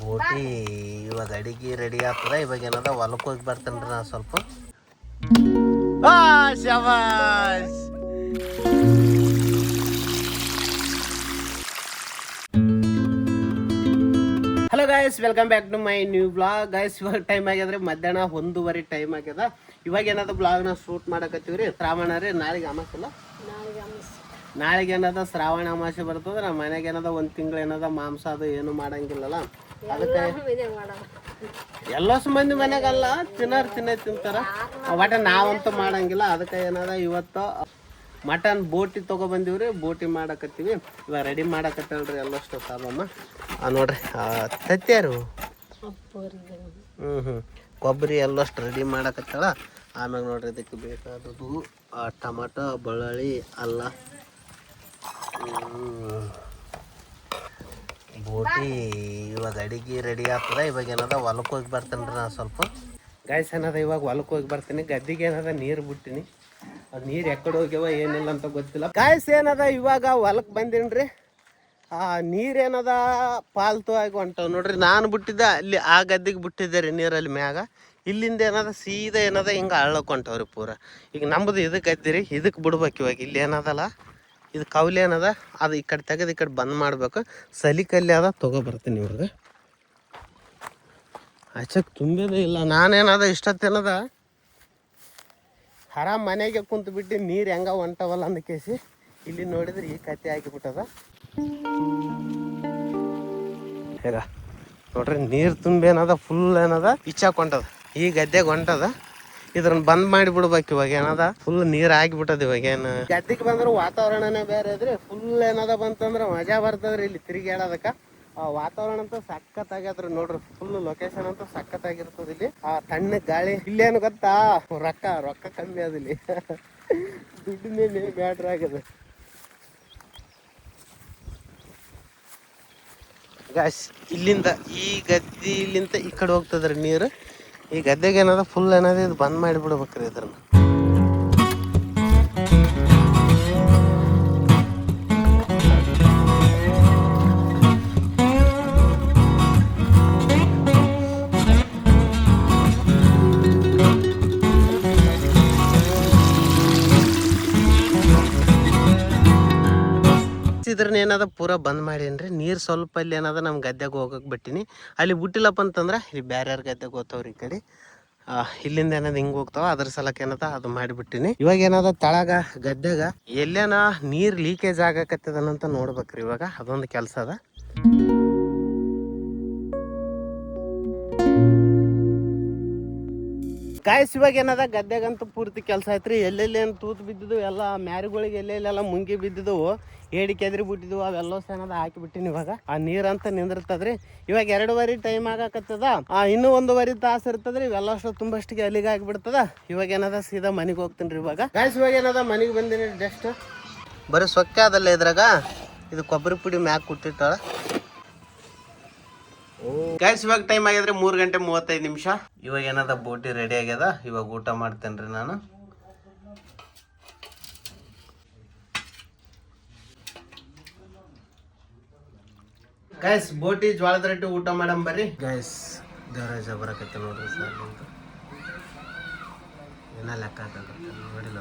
ಬೋಟಿ ಇವಾಗ ಅಡಿಗೆ ರೆಡಿ ಆಗ್ತದ. ಇವಾಗ ಏನದ ಹೊಲಕ್ಕೆ ಹೋಗಿ ಬರ್ತೇನ್ರಿ ನಾ ಸ್ವಲ್ಪ. ಶಬಾಷ್. Hello guys, welcome back to my new blog. Guys ಇವಾಗ ಟೈಮ್ ಆಗ್ಯದ್ರಿ ಮಧ್ಯಾಹ್ನ 1:30 ಟೈಮ್ ಆಗ್ಯದ. ಇವಾಗ ಏನದ ಬ್ಲಾಗ್ನ ಶೂಟ್ ಮಾಡಕತ್ತೀವ್ರಿ. ಶ್ರಾವಣ ರೀ, ನಾಳೆಗೆ ಅಮಾಸೆ ಇಲ್ಲ, ನಾಳೆಗೆ ಏನದ ಶ್ರಾವಣ ಅಮಾಸೆ ಬರ್ತದ. ನಮ್ಮ ಮನೆಗೆ ಏನದ 1 ತಿಂಗಳು ಏನದ ಮಾಂಸ ಅದು ಏನು ಮಾಡಂಗಿಲ್ಲಲ್ಲ. ಅದಕ್ಕೆ ಎಲ್ಲಸ್ ಮಂದಿ ಮನೆಗಲ್ಲ ತಿಂತಾರ, ಒಟ್ಟ ನಾವಂತೂ ಮಾಡಂಗಿಲ್ಲ. ಅದಕ್ಕೆ ಏನದ ಇವತ್ತು ಮಟನ್ ಬೋಟಿ ತೊಗೊಬಂದಿವ್ರಿ. ಬೋಟಿ ಮಾಡಕತ್ತೀವಿ. ಇವಾಗ ರೆಡಿ ಮಾಡಕತ್ತಲ್ರಿ ಎಲ್ಲಷ್ಟು ಸಾಬಮ್ಮ. ನೋಡ್ರಿ ತತ್ಯಾರು ಕೊಬ್ಬರಿ ಎಲ್ಲಷ್ಟು ರೆಡಿ ಮಾಡಕತ್ತಾಳ. ಆಮ್ಯಾಗ ನೋಡ್ರಿ ಇದಕ್ಕೆ ಬೇಕಾದದ್ದು ಟಮಾಟೊ, ಬೆಳ್ಳುಳ್ಳಿ, ಅಲ್ಲ. ಬೋಟಿ ಇವಾಗ ಅಡಿಗೆ ರೆಡಿ ಆಗ್ತದ. ಇವಾಗ ಏನದ ಹೊಲಕ್ಕೆ ಹೋಗಿ ಬರ್ತೇನ್ರಿ ನಾ ಸ್ವಲ್ಪ. ಗಾಯ್ಸ್ ಏನದ ಇವಾಗ ಹೊಲಕ್ಕೆ ಹೋಗಿ ಬರ್ತೀನಿ. ಗದ್ದಿಗೆ ಏನದ ನೀರು ಬಿಟ್ಟಿನಿ. ಅದು ನೀರು ಎಕ್ಕಡೆ ಹೋಗ್ಯವ ಏನಿಲ್ಲ ಅಂತ ಗೊತ್ತಿಲ್ಲ. ಗಾಯ್ಸ್ ಏನದ ಇವಾಗ ಹೊಲಕ್ಕೆ ಬಂದೀನ್ರಿ. ನೀರೇನದ ಪಾಲ್ತು ಆಗಿ ಹೊಂಟವ್ ನೋಡ್ರಿ. ನಾನು ಬಿಟ್ಟಿದ್ದೆ ಅಲ್ಲಿ ಆ ಗದ್ದಿಗೆ ಬಿಟ್ಟಿದ್ದೆ ರೀ ನೀರಲ್ಲಿ ಮ್ಯಾಗ. ಇಲ್ಲಿಂದ ಏನದ ಸೀದಾ ಏನದ ಹಿಂಗೆ ಹಳ್ಳಕ್ಕೆ ಹೊಂಟವ್ರಿ ಪೂರ. ಈಗ ನಮ್ಮದು ಇದಕ್ಕೆ ಗದ್ದಿ ರೀ, ಇದಕ್ಕೆ ಬಿಡ್ಬೇಕು. ಇವಾಗ ಇಲ್ಲಿ ಏನದಲ್ಲ, ಇದು ಕೌಲಿ ಏನದ, ಅದು ಈ ಕಡೆ ತೆಗೆದು ಈ ಕಡೆ ಬಂದ್ ಮಾಡ್ಬೇಕು. ಸಲಿಕಲ್ಲಿ ಅದ ತೊಗೊಬರ್ತೀನಿ ಇವ್ರಿಗೆ. ಆಚಕ್ಕೆ ತುಂಬಿದ ಇಲ್ಲ. ನಾನೇನದ ಇಷ್ಟತ್ತೇನದ ಆರಾಮ್ ಮನೆಗೆ ಕುಂತು ಬಿಟ್ಟು ನೀರು ಹೆಂಗ ಹೊಂಟವಲ್ಲ ಅಂದ ಕೇಸಿ ಇಲ್ಲಿ ನೋಡಿದ್ರೆ ಈ ಕತೆ ಆಗಿಬಿಟ್ಟದ. ಹೇಗ ನೋಡ್ರಿ ನೀರು ತುಂಬಿ ಏನದ ಫುಲ್ ಏನದ ಇಚ್ಚಾಕ್ ಹೊಂಟದ. ಈ ಗದ್ದೆಗೆ ಹೊಂಟದ. ಇದ್ರನ್ನ ಬಂದ್ ಮಾಡಿ ಬಿಡ್ಬೇಕು. ಇವಾಗ ಏನದ ಫುಲ್ ನೀರ್ ಆಗಿಬಿಟ್ಟದ. ಇವಾಗ ಏನು ಗದ್ದೆಗೆ ಬಂದ್ರೆ ವಾತಾವರಣನೇ ಬೇರೆ ಇದ್ರಿ. ಫುಲ್ ಏನದ ಬಂತಂದ್ರೆ ಮಜಾ ಬರ್ತದ್ರಿ ಇಲ್ಲಿ ತಿರುಗಾಡೋದಕ್ಕ. ವಾತಾವರಣ ಅಂತ ಸಖತ್ ಆಗ್ಯದ್ರಿ ನೋಡ್ರಿ. ಫುಲ್ ಲೊಕೇಶನ್ ಅಂತ ಸಖತ್ ಆಗಿರ್ತದ. ಇಲ್ಲಿ ತಣ್ಣ ಗಾಳಿ. ಇಲ್ಲೇನು ಗೊತ್ತಾ, ರೊಕ್ಕ ಕಮ್ಮಿ ಅದ ಇಲ್ಲಿ. ದುಡ್ಡಿನ ಬ್ಯಾಟ್ರ್ ಆಗ್ಯದ. ಗಾಯ್ಸ್ ಇಲ್ಲಿಂದ ಈ ಗದ್ದೆ ಇಲ್ಲಿಂದ ಈ ಕಡೆ ಹೋಗ್ತದ್ರಿ ನೀರು. ಈ ಗದ್ದೆಗೆ ಏನದ ಫುಲ್ ಏನದ ಇದು ಬಂದ್ ಮಾಡಿಬಿಡ್ಬೇಕ್ರಿ ಇದ್ರನ್ನ. ಇದ್ರನ್ನ ಏನದ ಪೂರ ಬಂದ್ ಮಾಡೇನ್ರಿ. ನೀರ್ ಸ್ವಲ್ಪ ಅಲ್ಲಿ ಏನದ ನಮ್ ಗದ್ದೆಗೆ ಹೋಗಕ್ ಬಿಟ್ಟಿನಿ. ಅಲ್ಲಿ ಬಿಟ್ಟಿಲ್ಲಪ್ಪ ಅಂತಂದ್ರ ಇಲ್ಲಿ ಬ್ಯಾರ್ಯಾರ ಗದ್ದೆಗೆ ಹೋಗ್ತಾವ್ರಿ ಈ ಕಡೆ. ಇಲ್ಲಿಂದ ಏನದ ಹಿಂಗ್ ಹೋಗ್ತಾವ. ಅದ್ರ ಸಲಕ್ ಏನದ ಅದು ಮಾಡಿಬಿಟ್ಟಿನಿ. ಇವಾಗ ಏನದ ತಳಗ ಗದ್ದೆಗ ಎಲ್ಲೇನ ನೀರ್ ಲೀಕೇಜ್ ಆಗಕತ್ತದನಂತ ನೋಡ್ಬೇಕ್ರಿ. ಇವಾಗ ಅದೊಂದು ಕೆಲ್ಸ ಅದ. ಗಾಯ್ಸ್ ಇವಾಗ ಏನದ ಗದ್ದೆಗಂತೂ ಪೂರ್ತಿ ಕೆಲಸ ಐತ್ರಿ. ಎಲ್ಲೆಲ್ಲಿ ಏನು ತೂತು ಬಿದ್ದಿದ್ದು ಎಲ್ಲ ಮ್ಯಾರಿಗಳಿಗೆ ಎಲ್ಲೆಲ್ಲೆಲ್ಲ ಮುಂಗಿ ಬಿದ್ದಿದ್ದವು, ಏಡಿಕೆ ಎದ್ರಿ ಬಿಟ್ಟಿದ್ವು, ಅವೆಲ್ಲ ಏನದ ಹಾಕಿಬಿಟ್ಟಿನಿ. ಇವಾಗ ಆ ನೀರಂತ ನಿಂದಿರ್ತದ್ರಿ. ಇವಾಗ 2:30 ಟೈಮ್ ಆಗಾಕತ್ತದ. ಇನ್ನೂ 1:15 ತಾಸು ಇರ್ತದ್ರಿ. ಇವೆಲ್ಲಷ್ಟು ತುಂಬಷ್ಟಿಗೆ ಅಲ್ಲಿಗೆ ಆಗಿಬಿಡ್ತದ. ಇವಾಗ ಏನದ ಸೀದಾ ಮನೆಗೆ ಹೋಗ್ತೀನಿ ರೀ ಇವಾಗ. ಗಾಯ್ಸ್ ಇವಾಗ ಏನದ ಮನೆಗೆ ಬಂದಿನಿ. ಜಸ್ಟ್ ಬರೀ ಸೊಕ್ಕೆ ಅದಲ್ಲ ಇದ್ರಾಗ. ಇದು ಕೊಬ್ಬರಿ ಪುಡಿ ಮ್ಯಾಕ್ ಕುಟ್ಟಿಟ್ಟಾಳ. ಗೈಸ್ ಇವಾಗ ಟೈಮ್ ಆಗ್ಯದ್ರಿ 3:35. ಇವಾಗ ಏನದ ಬೋಟಿ ರೆಡಿ ಆಗ್ಯದ. ಇವಾಗ ಊಟ ಮಾಡ್ತೇನ್ರಿ ನಾನು. ಗೈಸ್ ಬೋಟಿ ಜ್ವಾಳದ ರೊಟ್ಟಿ ಊಟ ಮಾಡಮ್ ಬರ್ರಿ. ಗೈಸ್ ದೇವರಾಜ ಬರಕತ್ತೆ ನೋಡ್ರಿ ಸರ್ ಅಂತ ಏನ ಲೆಕ್ಕ ಹಾಕಕತ್ತ ನೋಡಿಲ್ಲ.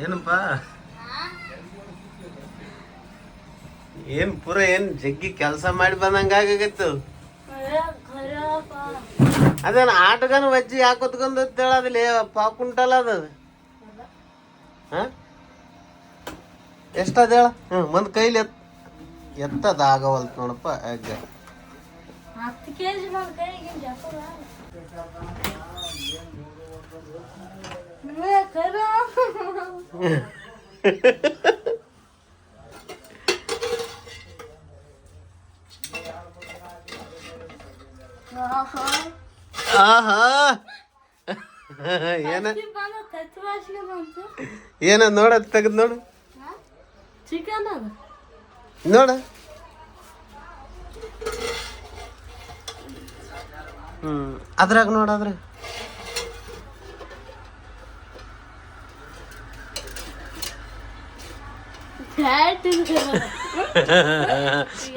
ಏನಪ್ಪ ಏನ್ ಪೂರ ಏನ್ ಜಗ್ಗಿ ಕೆಲಸ ಮಾಡಿ ಬಂದಂಗ ಆಗತ್ತು. ಅದೇನ ಆಟಗನ ವಜ್ಜಿ ಯಾಕೊತ್ಕೊಂಡ್ ಹೇಳದಿಲ್ಲ ಪಾಕುಂಟಲ್ಲ ಅದ. ಎಷ್ಟದ ಹೇಳ. ಒಂದ್ ಕೈಲಿ ಎತ್ತದ ಆಗವಲ್ತ ನೋಡಪ್ಪ. ಏನ ನೋಡ ತೆಗದ್ ನೋಡು ನೋಡ. ಅದ್ರಾಗ ನೋಡಾದ್ರೆ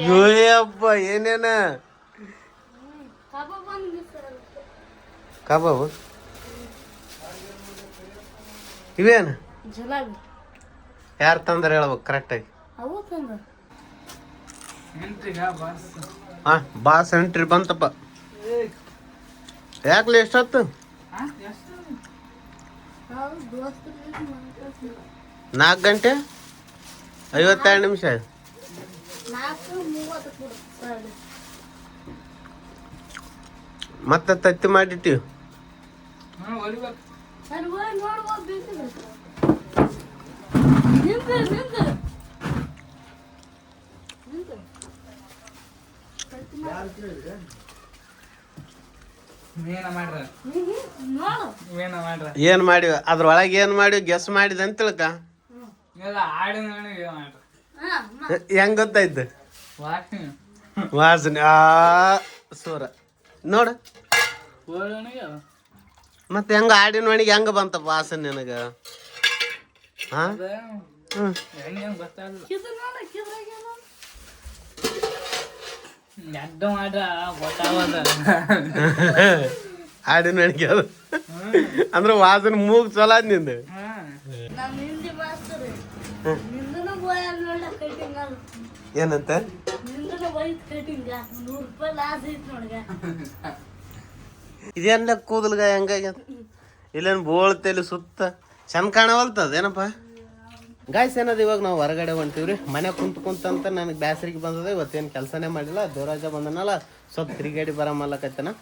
ಯೋಯಪ್ಪ ಏನೇನ ಕಬಾಬ್ ಇವೇನು ಯಾರು ತಂದ್ರೆ ಹೇಳ್ಬೇಕು ಕರೆಕ್ಟಾಗಿ ಹಾ ಬಾಸ್ ಎಂಟ್ರಿ ಬಂತಪ್ಪ ಯಾಕ್ಲಿ ಎಷ್ಟೊತ್ತು 4 ಗಂಟೆ 52 ನಿಮಿಷ ಮತ್ತೆ ತತ್ತಿ ಮಾಡಿಟ್ಟಿವಿ ಏನ್ ಮಾಡಿವ ಅದ್ರೊಳಗೆ ಏನ್ ಮಾಡಿವಿ ಗೆಸ್ ಮಾಡಿದ ಅಂತ ತಿಳ್ಕ ಹೆಂಗ್ ಗೊತ್ತಾಯ್ತು ವಾಸನೆ ಸೂರ ನೋಡ ಮತ್ತೆ ಹೆಂಗ ಆಡಿನ ಒಣಗಿ ಹೆಂಗ ಬಂತಪ್ಪ ವಾಸನೆ ನನಗ ಆಡಿನ ಒಣಗಿ ಅದು ಅಂದ್ರೆ ವಾಸನೆ ಮೂಗ್ ಚಲೋ ಅದ್ ನಿಂದು ಏನಂತ ಇದೇನ ಕೂದಲ್ಗ ಹೆಂಗಾಗ್ಯದ ಇಲ್ಲೇನು ಬೋಳ್ತೇಲಿ ಸುತ್ತ ಚಂದ ಕಾಣವಲ್ತದ ಏನಪ್ಪ ಗಾಯ್ಸ್ ಏನದ ಇವಾಗ ನಾವು ಹೊರಗಡೆ ಹೊಂಟಿವ್ರಿ ಮನೆ ಕುಂತ ನನಗೆ ಬ್ಯಾಸರಿಗೆ ಬಂದದ ಇವತ್ತೇನು ಕೆಲಸನೇ ಮಾಡಿಲ್ಲ ದೇವರಾಜ ಬಂದನಲ್ಲ ಸ್ವಲ್ಪ ತಿರುಗಾಡಿ ಬರ ಮಲ್ಲಕತ್ತನ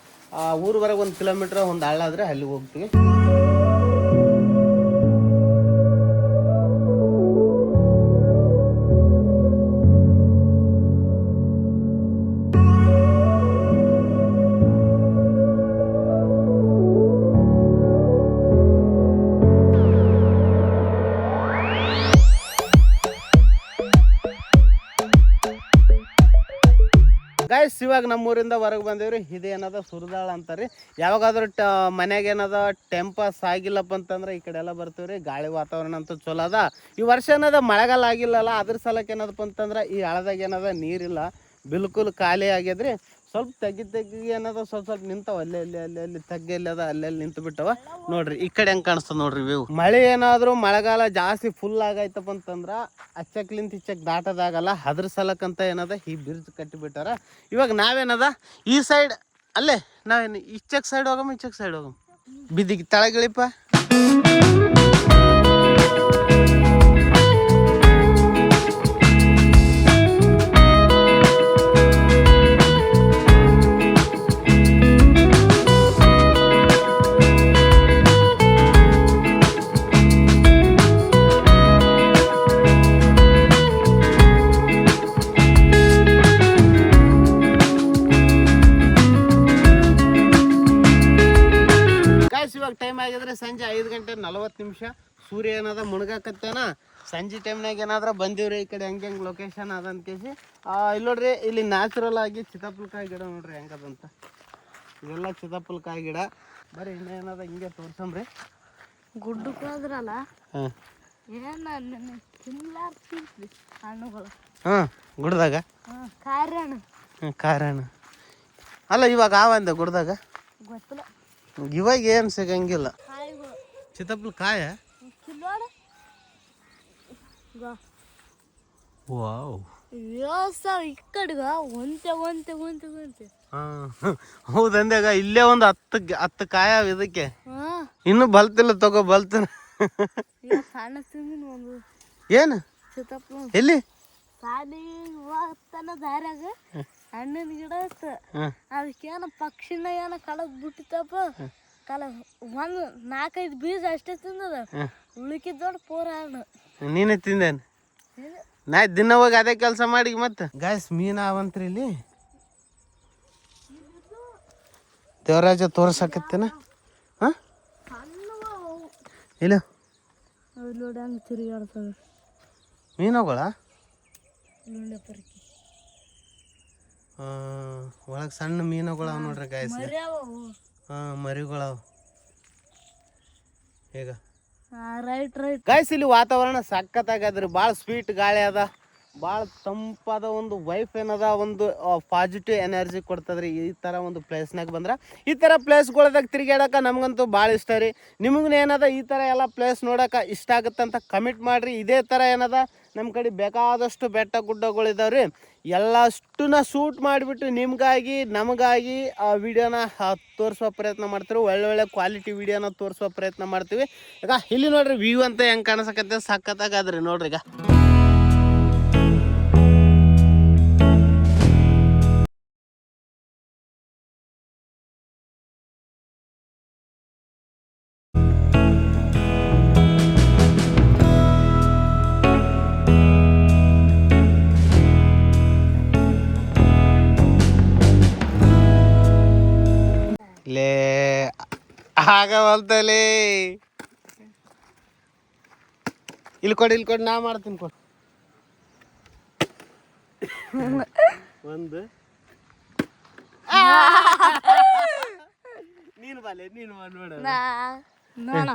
ಆ ಊರ್ವರೆಗೆ 1 ಕಿಲೋಮೀಟ್ರ್ ಒಂದು ಹಳ್ಳ ಆದ್ರೆ ಅಲ್ಲಿಗೆ ಹೋಗ್ತೀವಿ ಗಾಯ್ಸ್ ಇವಾಗ ನಮ್ಮೂರಿಂದ ಹೊರಗೆ ಬಂದೇವ್ರಿ ಇದೇನದ ಸುರದಾಳ ಅಂತಾರೆ ಯಾವಾಗಾದ್ರೂ ಮನ್ಯಾಗ ಏನದ ಟೆಂಪಸ್ ಆಗಿಲ್ಲಪ್ಪ ಅಂತಂದ್ರೆ ಈ ಕಡೆ ಎಲ್ಲ ಬರ್ತೀವ್ರಿ ಗಾಳಿ ವಾತಾವರಣ ಅಂತೂ ಚಲೋ ಅದ ಈ ವರ್ಷ ಏನದ ಮಳೆಗಾಲ ಆಗಿಲ್ಲಲ್ಲ ಅದ್ರ ಸಲಕ್ಕೆ ಏನದಪ್ಪ ಅಂತಂದ್ರೆ ಈ ಹಳದಾಗ ಏನದ ನೀರಿಲ್ಲ ಬಿಲ್ಕುಲ್ ಖಾಲಿ ಆಗ್ಯದ್ರಿ ಸ್ವಲ್ಪ ತೆಗಿ ಏನದ ಸ್ವಲ್ಪ ನಿಂತಾವ ಅಲ್ಲಿ ತಗ್ಗಿ ಅದ ಅಲ್ಲೆಲ್ಲಿ ನಿಂತು ಬಿಟ್ಟವ ನೋಡ್ರಿ ಈ ಕಡೆ ಹೆಂಗ್ ಕಾಣಿಸ್ತದ ನೋಡ್ರಿ ವ್ಯೂ ಮಳೆ ಏನಾದ್ರು ಮಳೆಗಾಲ ಜಾಸ್ತಿ ಫುಲ್ ಆಗೈತಪ್ಪ ಅಂತಂದ್ರ ಅಚ್ಚಕ್ಲಿಂತ ಇಚ್ಚಕ್ ದಾಟದಾಗಲ್ಲ ಅದ್ರ ಸಲಕ್ಕಂತ ಏನದ ಈ ಬ್ರಿಡ್ಜ್ ಕಟ್ಟಿಬಿಟ್ಟಾರ ಇವಾಗ ನಾವೇನದ ಈ ಸೈಡ್ ಅಲ್ಲೇ ನಾವೇನು ಇಚ್ಚಕ್ ಸೈಡ್ ಹೋಗಮ್ಮ ಇಚ್ಚಕ್ ಸೈಡ್ ಹೋಗಮ್ಮ ಬಿದ್ದಿಗೆ ತಳಗಿಳಿಪ ಟೈಮ್ ಆಗಿದ್ರೆ ಸಂಜೆ 5:40 ಸೂರ್ಯ ಏನದ ಮುಣಗಾಕತ್ತೇನ ಸಂಜೆ ಟೈಮ್ನಾಗ ಏನಾದ್ರ ಬಂದಿವ್ರಿ ಈ ಕಡೆ ಹೆಂಗೆ ಲೊಕೇಶನ್ ಅದಂತ ಕೇಸಿ ಇಲ್ಲಿ ನೋಡ್ರಿ ಇಲ್ಲಿ ನ್ಯಾಚುರಲ್ ಆಗಿ ಚಿತಾಪಲ್ಕಾಯಿ ಗಿಡ ನೋಡ್ರಿ ಹೆಂಗದಂತ ಇವೆಲ್ಲ ಚಿತಾಪಲ್ಕಾಯಿ ಗಿಡ ಬರೀ ಇನ್ನೇನದ ಹಿಂಗೆ ತೋರ್ಸಂಬ್ರಿ ಗುಡ್ಡಕ್ಕೆ ಹೋದ್ರಲ್ಲ ಹಣ್ಣುಗಳು ಗುಡ್ದಾಗ ಕಾರಣ ಅಲ್ಲ ಇವಾಗ ಆವಂದ ಗುಡ್ದಾಗ ಗೊತ್ತಿಲ್ಲ ಇವಾಗ ಏನು ಸಿಗಂಗಿಲ್ಲ ಚಿತ್ತಪ್ಪಲ್ ಕಾಯ ವಾವ್ ಹೌದಂದಾಗ ಇಲ್ಲೇ ಒಂದು 10 ಕಾಯ ಇದಕ್ಕೆ ಇನ್ನು ಬಲ್ತಿಲ್ಲ ತಗೋ ಬಲ್ತಿನ ಏನು ಎಲ್ಲಿ ದಾರ್ಯಾಗ ಹಣ್ಣಿನ ಗಿಡ ಇತ್ತು ಅದಕ್ಕೇನ ಪಕ್ಷಿನ ಏನ ಕಳಗ್ ಬಿಟ್ಟಿತ್ತಪ್ಪ ಒಂದು 4-5 ಬೀಜ ಅಷ್ಟೇ ತಿಂದದ ಉಳಿಕಿದ್ ದೊಡ್ಡ ಪೂರ ಹಣ್ಣು ನೀನೇ ತಿಂದೇನು ನಾ ದಿನ ಹೋಗಿ ಅದೇ ಕೆಲಸ ಮಾಡಿ ಮತ್ತೆ ಗಾಯ್ಸ್ ಮೀನ ಅವಂತ್ರಿ ಇಲ್ಲಿ ದೇವರಾಜ ತೋರ್ಸಕತ್ತೇನ ಇಲ್ಲ ನೋಡಿ ಹಂಗೆ ತಿರುಗಾಡ್ತವೆ ಮೀನುಗಳ ಒಳಗೆ ಸಣ್ಣ ಮೀನುಗಳು ಅವ ನೋಡ್ರಿ ಗಾಯ್ಸ್ ಮರಿಗಳವ ಈಗ ಗೈಸ್ ಇಲ್ಲಿ ವಾತಾವರಣ ಸಖತ್ತಾಗದ್ರಿ, ಭಾಳ ಸ್ವೀಟ್ ಗಾಳಿ ಅದ, ಭಾಳ ತಂಪಾದ ಒಂದು ವೈಫ್ ಏನದ, ಒಂದು ಪಾಸಿಟಿವ್ ಎನರ್ಜಿ ಕೊಡ್ತದ್ರಿ ಈ ಥರ ಒಂದು ಪ್ಲೇಸ್ನಾಗ ಬಂದ್ರೆ. ಈ ಥರ ಪ್ಲೇಸ್ಗಳ್ದಾಗ ತಿರುಗಾಡಕ್ಕೆ ನಮಗಂತೂ ಭಾಳ ಇಷ್ಟ ರೀ. ನಿಮಗೂ ಏನದ ಈ ಥರ ಎಲ್ಲ ಪ್ಲೇಸ್ ನೋಡೋಕೆ ಇಷ್ಟ ಆಗುತ್ತಂತ ಕಮೆಂಟ್ ಮಾಡಿರಿ. ಇದೇ ಥರ ಏನದ ನಮ್ಮ ಕಡೆ ಬೇಕಾದಷ್ಟು ಬೆಟ್ಟ ಗುಡ್ಡಗಳಿದಾವ್ರಿ, ಎಲ್ಲಷ್ಟನ್ನ ಶೂಟ್ ಮಾಡಿಬಿಟ್ಟು ನಿಮಗಾಗಿ ನಮಗಾಗಿ ಆ ವಿಡಿಯೋನ ತೋರಿಸುವ ಪ್ರಯತ್ನ ಮಾಡ್ತೀವಿ. ಒಳ್ಳೊಳ್ಳೆ ಕ್ವಾಲಿಟಿ ವಿಡಿಯೋನ ತೋರಿಸುವ ಪ್ರಯತ್ನ ಮಾಡ್ತೀವಿ. ಈಗ ಇಲ್ಲಿ ನೋಡ್ರಿ ವ್ಯೂ ಅಂತ ಹೆಂಗೆ ಕಾಣಿಸಕತ್ತೆ, ಸಖತ್ತಾಗದ್ರಿ ನೋಡ್ರಿ. ಈಗ ಲೇ ಆಗವಲ್ತಲೇ, ಇಲ್ಲಿ ಕೊಡಿ ನಾ ಮಾಡ್ತೀನಿ ಕೊಡು. ಒಂದು ನೀನು ಬಾಲೆ, ನೀನು ನೋಡ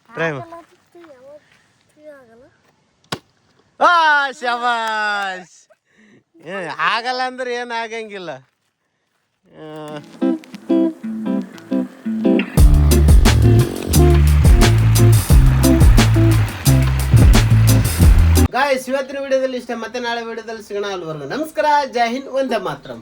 ಟ್ರೈ ಶಬಾಷ್. ಆಗಲ್ಲ ಅಂದ್ರೆ ಏನು ಆಗಂಗಿಲ್ಲ. ಗಾಯ್ಸ್ ಇವತ್ತಿನ ವಿಡಿಯೋದಲ್ಲಿ ಇಷ್ಟ, ಮತ್ತೆ ನಾಳೆ ವಿಡಿಯೋದಲ್ಲಿ ಸಿಗೋಣ. ಅಲ್ಲಿವರೆಗೂ ನಮಸ್ಕಾರ, ಜೈ ಹಿಂದ್, ವಂದೇ ಮಾತರಂ.